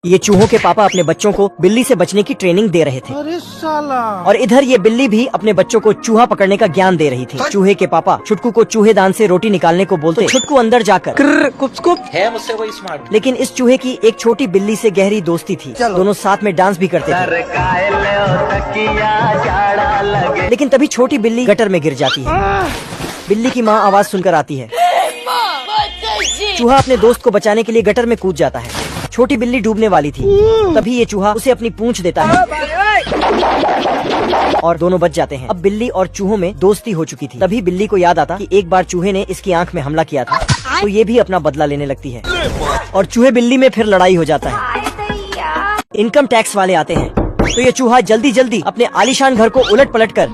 ये चूहों के पापा अपने बच्चों को बिल्ली से बचने की ट्रेनिंग दे रहे थे। अरे साला। और इधर ये बिल्ली भी अपने बच्चों को चूहा पकड़ने का ज्ञान दे रही थी। चूहे के पापा छुटकू को चूहेदान से रोटी निकालने को बोलते। छुटकू अंदर जाकर है मुझसे कोई स्मार्ट। लेकिन इस चूहे की एक छोटी बिल्ली से गहरी दोस्ती थी। दोनों साथ में डांस भी करते थे। लेकिन तभी छोटी बिल्ली गटर में गिर जाती है। बिल्ली की माँ आवाज सुनकर आती है। चूहा अपने दोस्त को बचाने के लिए गटर में कूद जाता है। छोटी बिल्ली डूबने वाली थी। तभी ये चूहा उसे अपनी पूंछ देता है और दोनों बच जाते हैं। अब बिल्ली और चूहों में दोस्ती हो चुकी थी। तभी बिल्ली को याद आता कि एक बार चूहे ने इसकी आंख में हमला किया था, तो ये भी अपना बदला लेने लगती है और चूहे बिल्ली में फिर लड़ाई हो जाता है। इनकम टैक्स वाले आते हैं तो ये चूहा जल्दी जल्दी अपने आलीशान घर को उलट पलट कर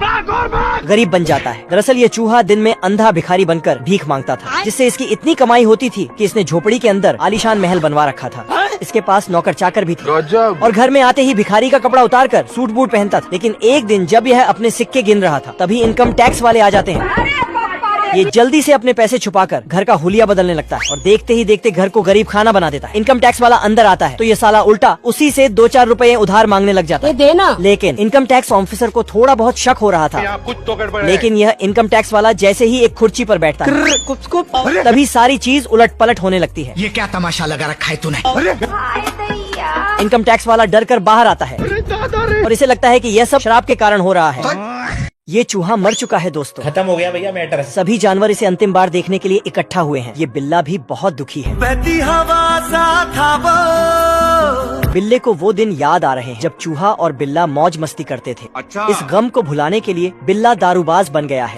गरीब बन जाता है। दरअसल ये चूहा दिन में अंधा भिखारी बनकर भीख मांगता था, जिससे इसकी इतनी कमाई होती थी कि इसने झोपड़ी के अंदर आलीशान महल बनवा रखा था। इसके पास नौकर चाकर भी थे और घर में आते ही भिखारी का कपड़ा उतारकर सूट बूट पहनता था। लेकिन एक दिन जब यह अपने सिक्के गिन रहा था, तभी इनकम टैक्स वाले आ जाते हैं। ये जल्दी से अपने पैसे छुपाकर घर का हुलिया बदलने लगता है और देखते ही देखते घर को गरीब खाना बना देता है। इनकम टैक्स वाला अंदर आता है तो ये साला उल्टा उसी से 2-4 रुपए उधार मांगने लग जाता है। देना। लेकिन इनकम टैक्स ऑफिसर को थोड़ा बहुत शक हो रहा था। लेकिन यह इनकम टैक्स वाला जैसे ही एक कुर्सी पर बैठता है, तभी सारी चीज उलट पलट होने लगती है। ये क्या तमाशा लगा रखा है तूने? इनकम टैक्स वाला डर कर बाहर आता है और इसे लगता है कि यह सब शराब के कारण हो रहा है। ये चूहा मर चुका है दोस्तों। खत्म हो गया भैया मैटर। सभी जानवर इसे अंतिम बार देखने के लिए इकट्ठा हुए हैं। ये बिल्ला भी बहुत दुखी है। बिल्ले को वो दिन याद आ रहे हैं जब चूहा और बिल्ला मौज मस्ती करते थे। अच्छा। इस गम को भुलाने के लिए बिल्ला दारूबाज बन गया है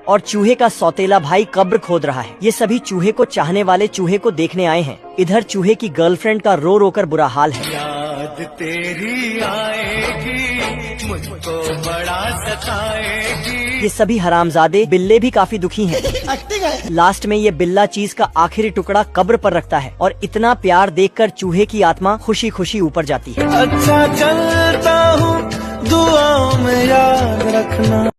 और चूहे का सौतेला भाई कब्र खोद रहा है। ये सभी चूहे को चाहने वाले चूहे को देखने आए हैं। इधर चूहे की गर्लफ्रेंड का रो रो कर बुरा हाल है। याद तेरी आएगी, मुझको बड़ा सताएगी। ये सभी हरामजादे बिल्ले भी काफी दुखी हैं। लास्ट में ये बिल्ला चीज का आखिरी टुकड़ा कब्र पर रखता है और इतना प्यार देखकर चूहे की आत्मा खुशी खुशी ऊपर जाती है। अच्छा चलता हूँ, दुआओं में याद रखना।